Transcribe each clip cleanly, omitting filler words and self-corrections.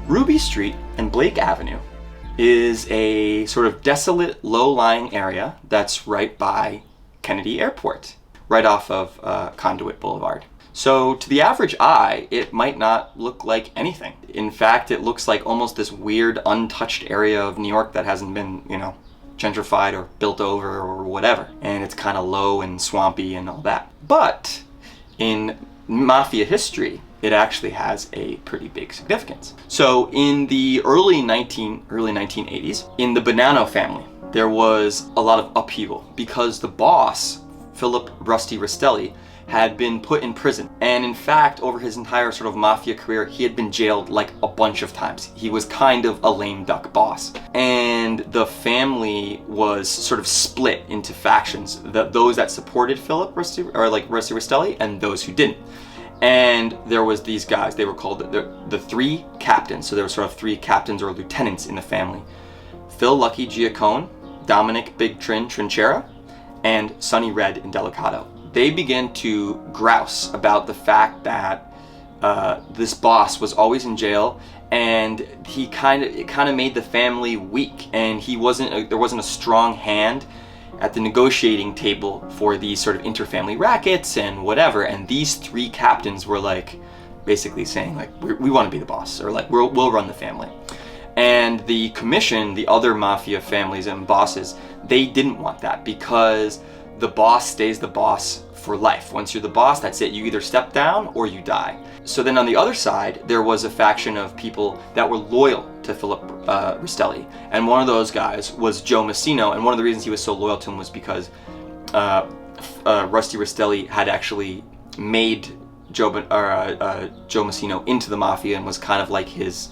Ruby Street and Blake Avenue is a sort of desolate, low-lying area that's right by Kennedy Airport, right off of Conduit Boulevard. So to the average eye, it might not look like anything. In fact, it looks like almost this weird, untouched area of New York that hasn't been, gentrified or built over or whatever. And it's kind of low and swampy and all that. But in Mafia history, it actually has a pretty big significance. So in the early 1980s, in the Bonanno family, there was a lot of upheaval because the boss, Philip Rusty Rastelli, had been put in prison. And in fact, over his entire sort of mafia career, he had been jailed like a bunch of times. He was kind of a lame duck boss. And the family was sort of split into factions. Those that supported Philip Rusty, or like Rusty Rastelli, and those who didn't. And there was these guys, they were called the three captains. So there were sort of three captains or lieutenants in the family. Phil Lucky Giacone, Dominic Big Trin Trinchera, and Sonny Red Indelicato. They began to grouse about the fact that this boss was always in jail, and it kind of made the family weak, and there wasn't a strong hand at the negotiating table for these sort of interfamily rackets and whatever. And these three captains were like basically saying like, we want to be the boss, or like we'll run the family. And the commission, the other mafia families and bosses, they didn't want that because the boss stays the boss for life. Once you're the boss, that's it. You either step down or you die. So then on the other side, there was a faction of people that were loyal to Philip Rastelli. And one of those guys was Joe Massino. And one of the reasons he was so loyal to him was because Rusty Rastelli had actually made Joe Massino into the mafia and was kind of like his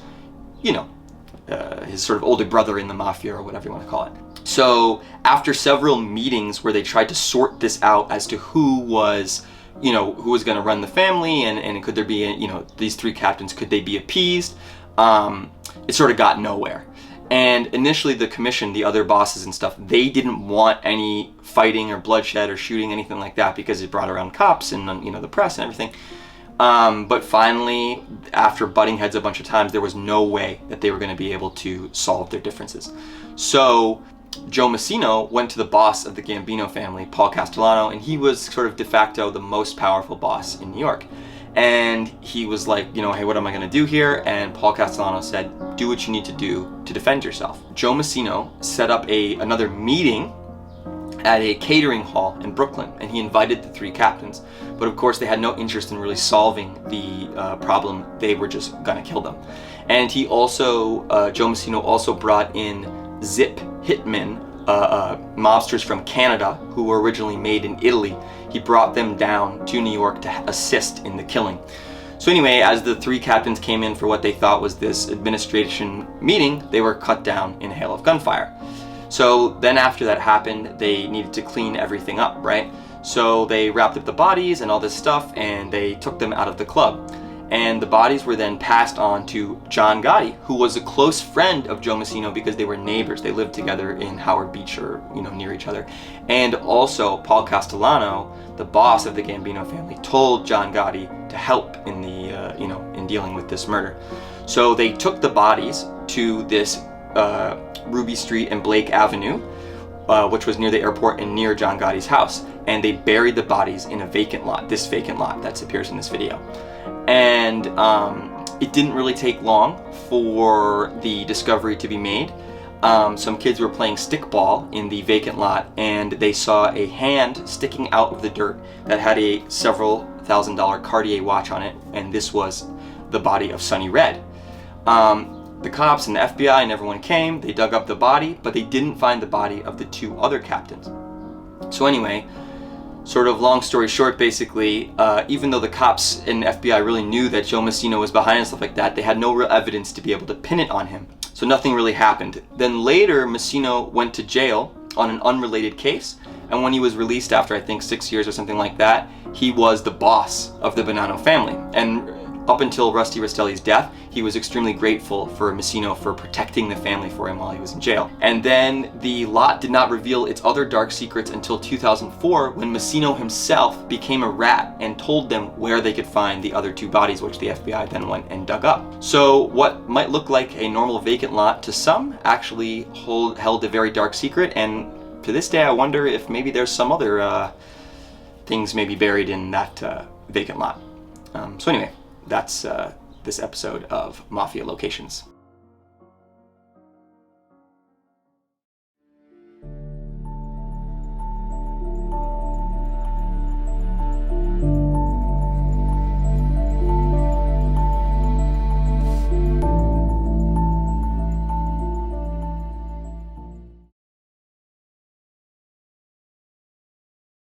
sort of older brother in the mafia, or whatever you want to call it. So after several meetings where they tried to sort this out as to who was going to run the family, and could there be, these three captains, could they be appeased? It sort of got nowhere. And initially the commission, the other bosses and stuff, they didn't want any fighting or bloodshed or shooting, anything like that, because it brought around cops and, the press and everything. But finally, after butting heads a bunch of times, there was no way that they were going to be able to solve their differences. So Joe Massino went to the boss of the Gambino family, Paul Castellano, and he was sort of de facto the most powerful boss in New York. And he was like, hey, what am I going to do here? And Paul Castellano said, do what you need to do to defend yourself. Joe Massino set up another meeting at a catering hall in Brooklyn, and he invited the three captains. But of course, they had no interest in really solving the problem. They were just going to kill them. And he also, Joe Massino also brought in Zip hitmen, mobsters from Canada who were originally made in Italy. He brought them down to New York to assist in the killing. So anyway, as the three captains came in for what they thought was this administration meeting, they were cut down in a hail of gunfire. So then after that happened, they needed to clean everything up, right? So they wrapped up the bodies and all this stuff, and they took them out of the club. And the bodies were then passed on to John Gotti, who was a close friend of Joe Massino because they were neighbors. They lived together in Howard Beach, or near each other. And also Paul Castellano, the boss of the Gambino family, told John Gotti to help in the in dealing with this murder. So they took the bodies to this Ruby Street and Blake Avenue, which was near the airport and near John Gotti's house, and they buried the bodies in a vacant lot. This vacant lot that appears in this video. And it didn't really take long for the discovery to be made. Some kids were playing stickball in the vacant lot, and they saw a hand sticking out of the dirt that had a several $1,000 Cartier watch on it, and this was the body of Sonny Red. The cops and the FBI and everyone came, they dug up the body, but they didn't find the body of the two other captains. So anyway, sort of long story short, basically, even though the cops and FBI really knew that Joe Massino was behind and stuff like that, they had no real evidence to be able to pin it on him. So nothing really happened. Then later, Massino went to jail on an unrelated case, and when he was released after, I think, 6 years or something like that, he was the boss of the Bonanno family. And Up until Rusty Rastelli's death, he was extremely grateful for Messino for protecting the family for him while he was in jail. And then the lot did not reveal its other dark secrets until 2004, when Messino himself became a rat and told them where they could find the other 2 bodies, which the FBI then went and dug up. So what might look like a normal vacant lot to some actually held a very dark secret, and to this day I wonder if maybe there's some other things maybe buried in that vacant lot. So anyway, that's this episode of Mafia Locations.